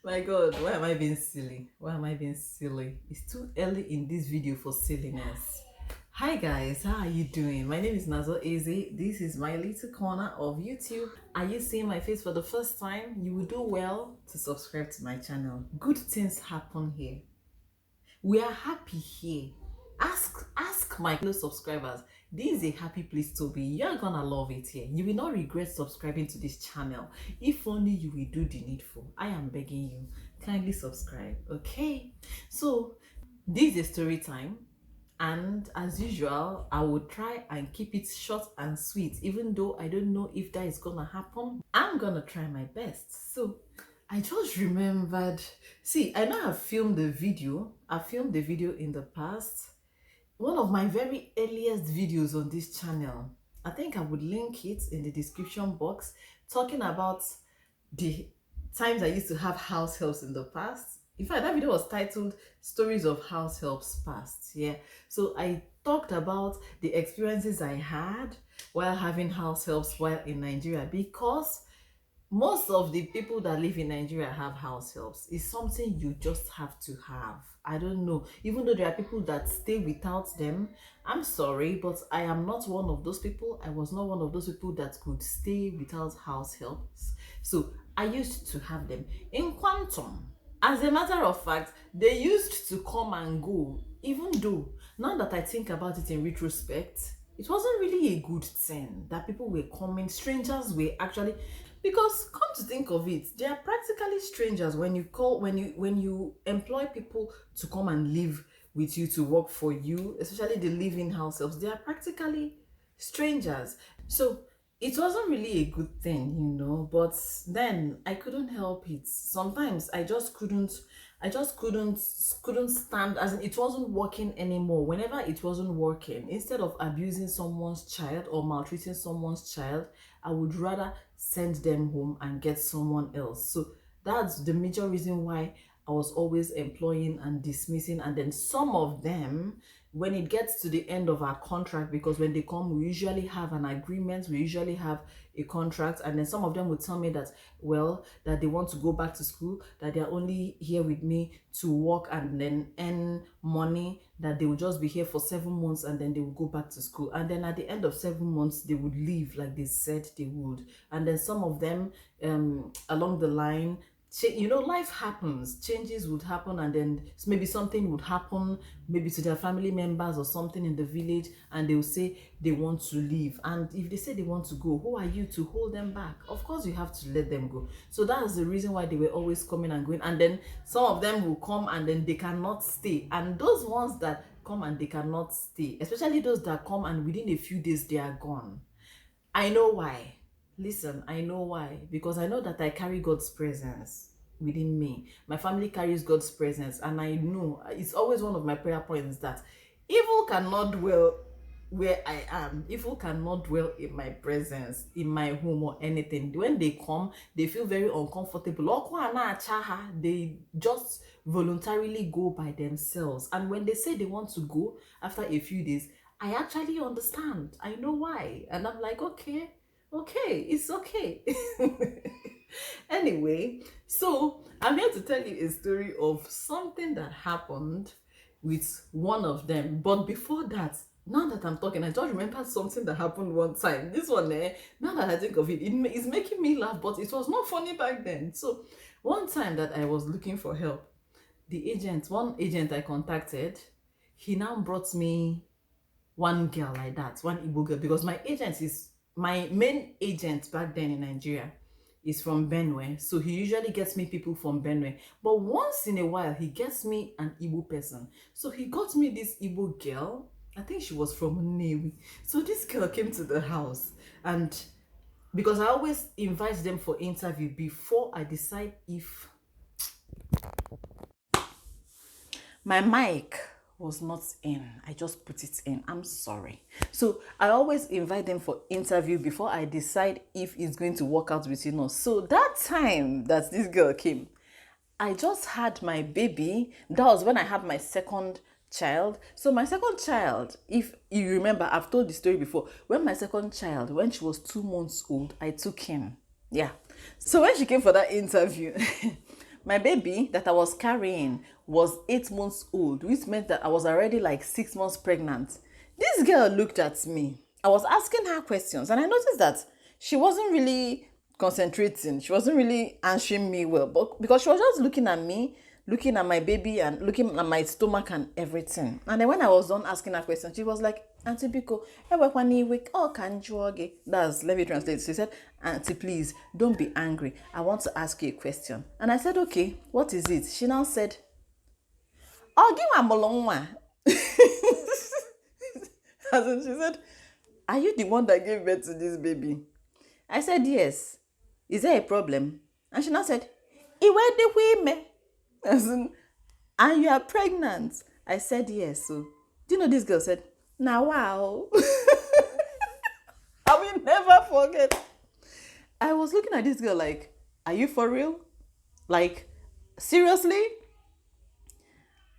My God, why am I being silly? Why am I being silly? It's too early in this video for silliness. Hi guys, how are you doing? My name is nazor.ezeh. This is my little corner of YouTube. Are you seeing my face for the first time? You will do well to subscribe to my channel. Good things happen here. We are happy here. Ask my fellow subscribers. This is a happy place to be. You're gonna love it here. You will not regret subscribing to this channel. If only you will do the needful. I am begging you. Kindly subscribe. Okay. So this is a story time. And as usual, I will try and keep it short and sweet, even though I don't know if that is gonna happen. I'm gonna try my best. So I just remembered, see, I know I've filmed the video. I filmed the video in the past. One of my very earliest videos on this channel. I think I would link it in the description box, talking about the times I used to have house helps in the past. In fact, that video was titled Stories of House Helps Past. Yeah. So I talked about the experiences I had while having house helps while in Nigeria, because most of the people that live in Nigeria have house helps. It's something you just have to have. I don't know. Even though there are people that stay without them, I'm sorry, but I am not one of those people. I was not one of those people that could stay without house helps. So I used to have them in quantum. As a matter of fact, they used to come and go, even though now that I think about it in retrospect, it wasn't really a good thing that people were coming, strangers were actually, because come to think of it, they are practically strangers when you employ people to come and live with you, to work for you, especially the living house helps. They are practically strangers. So it wasn't really a good thing, but then I couldn't help it. Sometimes I just couldn't stand, as in it wasn't working anymore. Whenever it wasn't working, instead of abusing someone's child or maltreating someone's child, I would rather send them home and get someone else. So that's the major reason why I was always employing and dismissing. And then some of them, when it gets to the end of our contract, because when they come, we usually have an agreement, we usually have a contract, and then some of them would tell me that, well, that they want to go back to school, that they're only here with me to work and then earn money, that they will just be here for 7 months and then they will go back to school. And then at the end of 7 months, they would leave like they said they would. And then some of them, along the line, life happens, changes would happen, and then maybe something would happen, maybe to their family members or something in the village, and they will say they want to leave. And if they say they want to go, who are you to hold them back? Of course you have to let them go. So that's the reason why they were always coming and going. And then some of them will come and then they cannot stay, and those ones that come and they cannot stay, especially those that come and within a few days they are gone, I know why. Listen, I know why. Because I know that I carry God's presence within me. My family carries God's presence. And I know, it's always one of my prayer points, that evil cannot dwell where I am. Evil cannot dwell in my presence, in my home or anything. When they come, they feel very uncomfortable. They just voluntarily go by themselves. And when they say they want to go after a few days, I actually understand. I know why. And I'm like, okay, it's okay. Anyway, so I'm here to tell you a story of something that happened with one of them. But before that, now that I'm talking, I just remembered something that happened one time. This one, now that I think of it, it's making me laugh, but it was not funny back then. So one time that I was looking for help, one agent I contacted, he now brought me one girl like that, one Igbo girl, because my main agent back then in Nigeria is from Benue. So he usually gets me people from Benue. But once in a while, he gets me an Igbo person. So he got me this Igbo girl. I think she was from Nnewi. So this girl came to the house, and because I always invite them for interview before I decide if my mic was not in. I just put it in. I'm sorry. So I always invite them for interview before I decide if it's going to work out between us. So that time that this girl came, I just had my baby. That was when I had my second child. So my second child, if you remember, I've told the story before. When my second child, when she was 2 months old, I took him. Yeah. So when she came for that interview, my baby that I was carrying was 8 months old, which meant that I was already like 6 months pregnant. This girl looked at me. I was asking her questions, and I noticed that she wasn't really concentrating. She wasn't really answering me well, but because she was just looking at me, looking at my baby, and looking at my stomach and everything. And then when I was done asking her questions, she was like, Auntie Biko, oh, can you? That's, let me translate. She said, Auntie, please, don't be angry. I want to ask you a question. And I said, okay, what is it? She now said, oh, give me a long. As in, she said, are you the one that gave birth to this baby? I said, yes. Is there a problem? And she now said, Iwe de me. As in, and you are pregnant? I said, yes. So, do you know this girl said, now wow. I will never forget. I was looking at this girl like, are you for real? Like, seriously?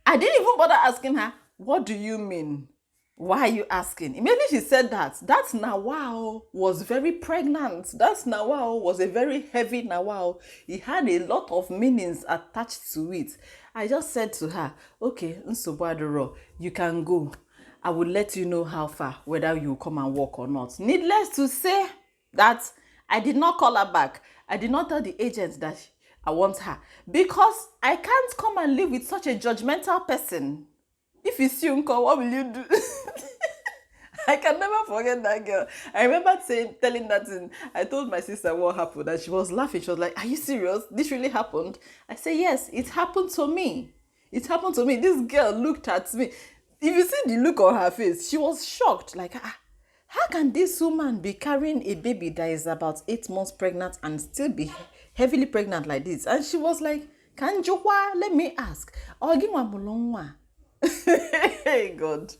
I didn't even bother asking her, what do you mean? Why are you asking? Immediately she said that Nawao was very pregnant. That Nawao was a very heavy Nawao. It had a lot of meanings attached to it. I just said to her, okay, Nsobadoro, you can go. I will let you know how far, whether you come and walk or not. Needless to say that I did not call her back. I did not tell the agent that I want her, because I can't come and live with such a judgmental person. If it's you, Uncle, what will you do? I can never forget that girl. I remember telling that thing. I told my sister what happened, and she was laughing. She was like, are you serious? This really happened? I said, yes, it happened to me. It happened to me. This girl looked at me. If you see the look on her face, she was shocked. Like, how can this woman be carrying a baby that is about 8 months pregnant and still be heavily pregnant like this? And she was like, Kanjwa, let me ask. Hey God.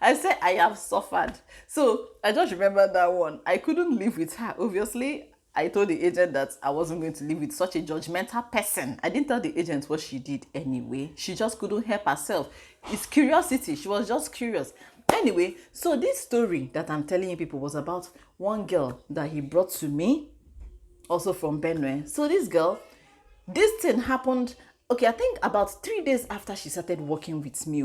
I said I have suffered. So I just remember that one. I couldn't live with her. Obviously, I told the agent that I wasn't going to live with such a judgmental person. I didn't tell the agent what she did anyway. She just couldn't help herself. It's curiosity. She was just curious. Anyway, so this story that I'm telling you people was about one girl that he brought to me, also from Benue. So this girl, this thing happened, okay, I think about 3 days after she started working with me.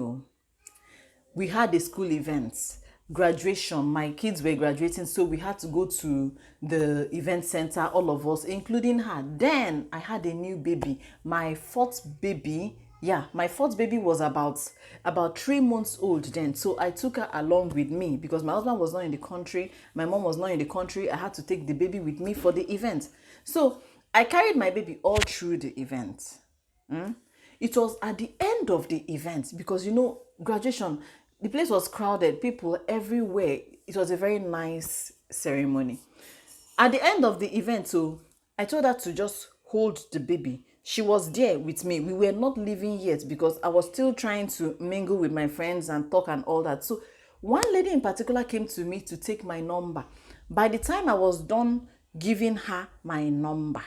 We had a school event, graduation. My kids were graduating, so we had to go to the event center, all of us, including her. Then I had a new baby, my fourth baby. Yeah, my fourth baby was about 3 months old then. So I took her along with me because my husband was not in the country. My mom was not in the country. I had to take the baby with me for the event. So I carried my baby all through the event. It was at the end of the event because, you know, graduation, the place was crowded, people everywhere. It was a very nice ceremony. At the end of the event, so I told her to just hold the baby. She was there with me. We were not leaving yet because I was still trying to mingle with my friends and talk and all that. So one lady in particular came to me to take my number. By the time I was done giving her my number,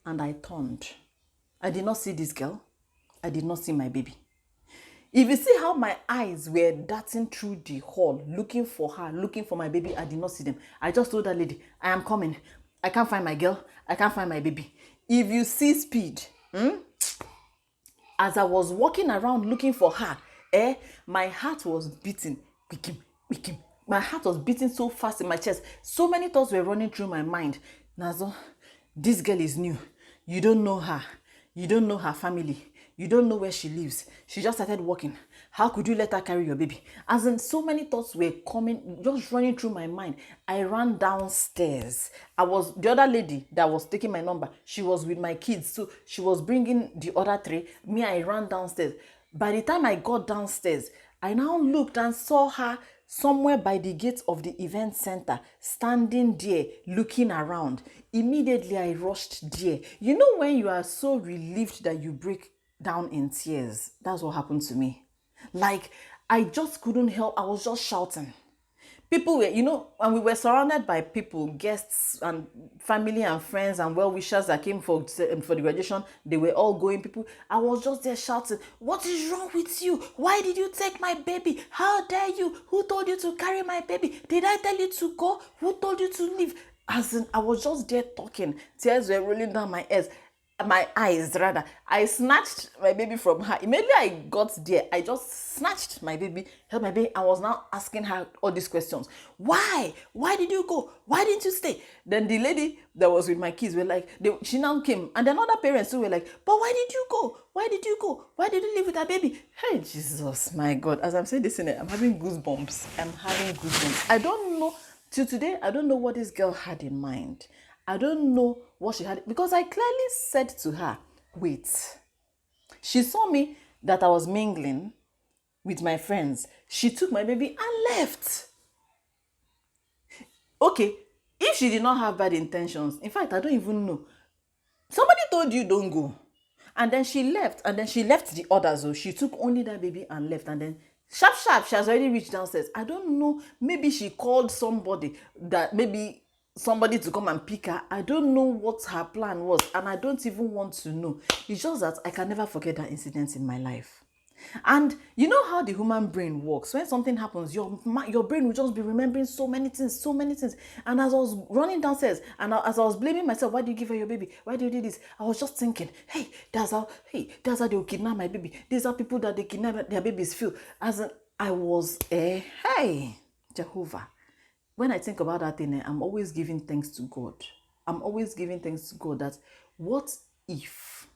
and I turned, I did not see this girl. I did not see my baby. If you see how my eyes were darting through the hall, looking for her, looking for my baby, I did not see them. I just told that lady, I am coming. I can't find my girl. I can't find my baby. If you see speed, as I was walking around looking for her, my heart was beating. My heart was beating so fast in my chest. So many thoughts were running through my mind. Nazo, this girl is new. You don't know her. You don't know her family. You don't know where she lives. She just started walking. How could you let her carry your baby? As in, so many thoughts were coming, just running through my mind. I ran downstairs. The other lady that was taking my number, she was with my kids. So she was bringing the other three. Me, I ran downstairs. By the time I got downstairs, I now looked and saw her somewhere by the gate of the event center, standing there, looking around. Immediately, I rushed there. You know when you are so relieved that you break down in tears? That's what happened to me. Like, I just couldn't help. I was just shouting. People were, you know, and we were surrounded by people, guests and family and friends and well-wishers that came for the graduation. They were all going. People, I was just there shouting, what is wrong with you? Why did you take my baby? How dare you? Who told you to carry my baby? Did I tell you to go? Who told you to leave? As in, I was just there talking. Tears were rolling down my ears. my eyes rather, I snatched my baby from her. Immediately I got there, I just snatched my baby, held my baby. I was now asking her all these questions. Why did you go? Why didn't you stay? Then the lady that was with my kids were like, she now came, and then other parents too were like, but why did you go? Why did you go? Why did you leave with her baby? Hey, Jesus, my God. As I'm saying this in it, I'm having goosebumps. I don't know, till today, I don't know what this girl had in mind. I don't know what she had, because I clearly said to her, wait. She saw me that I was mingling with my friends. She took my baby and left. Okay, if she did not have bad intentions, in fact, I don't even know. Somebody told you don't go. And then she left, and then she left the others. So she took only that baby and left. And then sharp, she has already reached downstairs. I don't know. Maybe she called somebody, that maybe somebody to come and pick her. I don't know what her plan was, and I don't even want to know. It's just that I can never forget that incident in my life. And you know how the human brain works. When something happens, your brain will just be remembering so many things. And as I was running downstairs, and as I was blaming myself, why did you give her your baby? Why did you do this? I was just thinking, that's how they will kidnap my baby. These are people that they kidnap their babies feel. I was hey, Jehovah. When I think about that thing, I'm always giving thanks to God. I'm always giving thanks to God that what if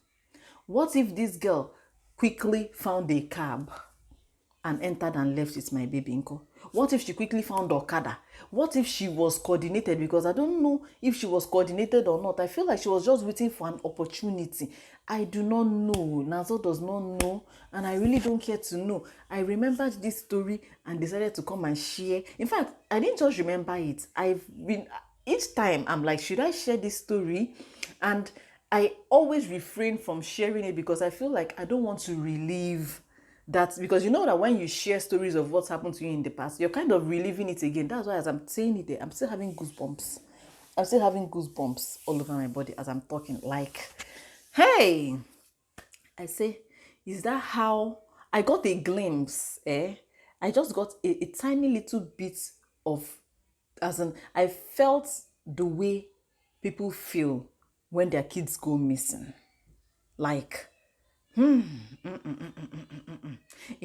this girl quickly found a cab and entered and left with my baby Nko? What if she quickly found Okada? What if she was coordinated? Because I don't know if she was coordinated or not. I feel like she was just waiting for an opportunity. I do not know. Nazor does not know, and I really don't care to know. I remembered this story and decided to come and share. In fact, I didn't just remember it. Each time I'm like, should I share this story? And I always refrain from sharing it because I feel like I don't want to relive that, because you know that when you share stories of what's happened to you in the past, you're kind of reliving it again. That's why as I'm saying it there, I'm still having goosebumps. I'm still having goosebumps all over my body as I'm talking. Like, hey, I say, is that how I got a glimpse? I just got a tiny little bit of, as in, I felt the way people feel when their kids go missing. Like, it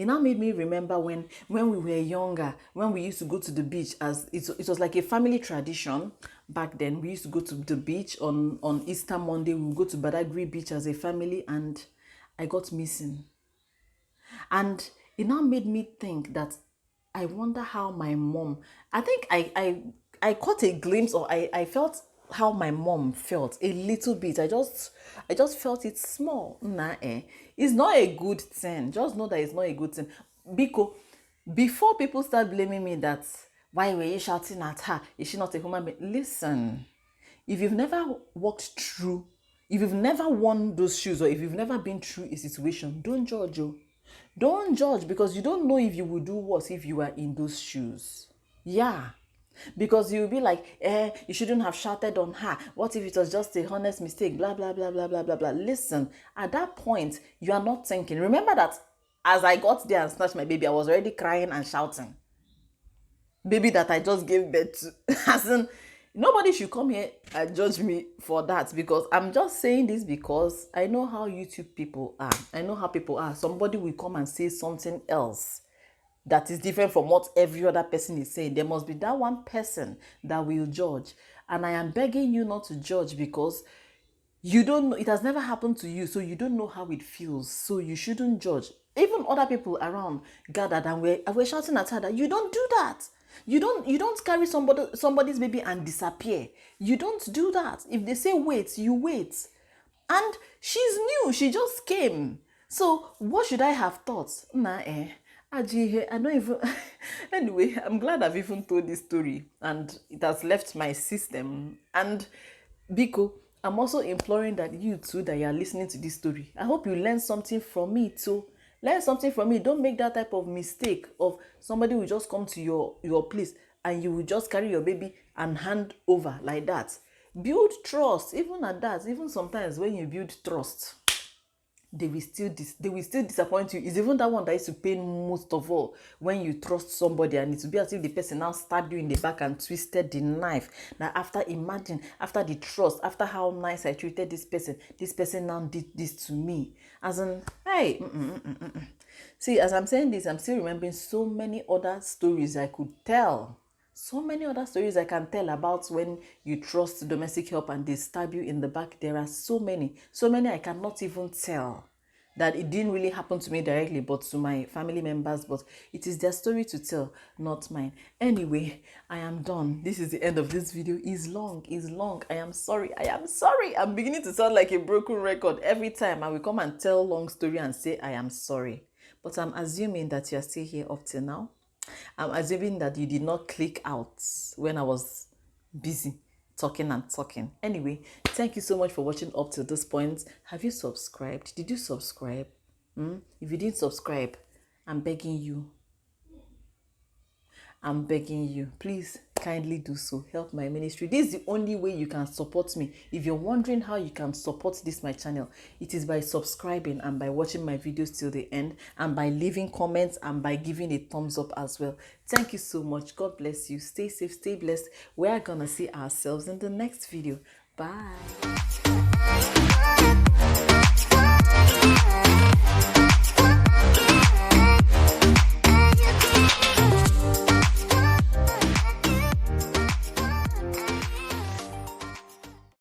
now made me remember when we were younger, when we used to go to the beach, as it was like a family tradition back then. We used to go to the beach on Easter Monday. We would go to Badagry Beach as a family, and I got missing. And it now made me think that I wonder how my mom, I think I caught a glimpse, or I felt how my mom felt a little bit. I just felt it small. It's not a good thing. Just know that it's not a good thing. Because before people start blaming me that why were you shouting at her? Is she not a human being? Listen, if you've never walked through, if you've never worn those shoes, or if you've never been through a situation, don't judge. Don't judge, because you don't know if you would do worse if you were in those shoes. Yeah. Because you'll be like, you shouldn't have shouted on her. What if it was just a honest mistake? Blah, blah, blah, blah, blah, blah, blah. Listen, at that point, you are not thinking. Remember that as I got there and snatched my baby, I was already crying and shouting. Baby that I just gave birth to. As in, nobody should come here and judge me for that, because I'm just saying this because I know how YouTube people are. I know how people are. Somebody will come and say something else that is different from what every other person is saying. There must be that one person that will judge. And I am begging you not to judge, because you don't know, it has never happened to you, so you don't know how it feels. So you shouldn't judge. Even other people around gathered and we're shouting at her that you don't do that. You don't carry somebody's baby and disappear. You don't do that. If they say wait, you wait. And she's new. She just came. So what should I have thought? I don't even. Anyway, I'm glad I've even told this story and it has left my system. And Biko, I'm also imploring that you too, that you are listening to this story, I hope you learn something from me too. Learn something from me. Don't make that type of mistake of somebody will just come to your place and you will just carry your baby and hand over like that. Build trust. Even at that, even sometimes when you build trust, they will still disappoint you. It's even that one that is to pain most of all, when you trust somebody and it will be as if the person now stabbed you in the back and twisted the knife. Now imagine after the trust, after how nice I treated this person now did this to me. As in, hey, see, as I'm saying this, I'm still remembering so many other stories I could tell. So many other stories I can tell about when you trust domestic help and they stab you in the back. There are so many I cannot even tell, that it didn't really happen to me directly, but to my family members. But it is their story to tell, not mine. Anyway, I am done. This is the end of this video. It's long. I am sorry. I'm beginning to sound like a broken record every time I will come and tell long story and say I am sorry. But I'm assuming that you're still here up till now. I'm assuming that you did not click out when I was busy talking and talking. Anyway, thank you so much for watching up to this point. Have you subscribed? Did you subscribe? If you didn't subscribe, I'm begging you, please kindly do so. Help my ministry. This is the only way you can support me. If you're wondering how you can support my channel, it is by subscribing and by watching my videos till the end, and by leaving comments and by giving a thumbs up as well. Thank you so much. God bless you. Stay safe, stay blessed. We are gonna see ourselves in the next video. Bye.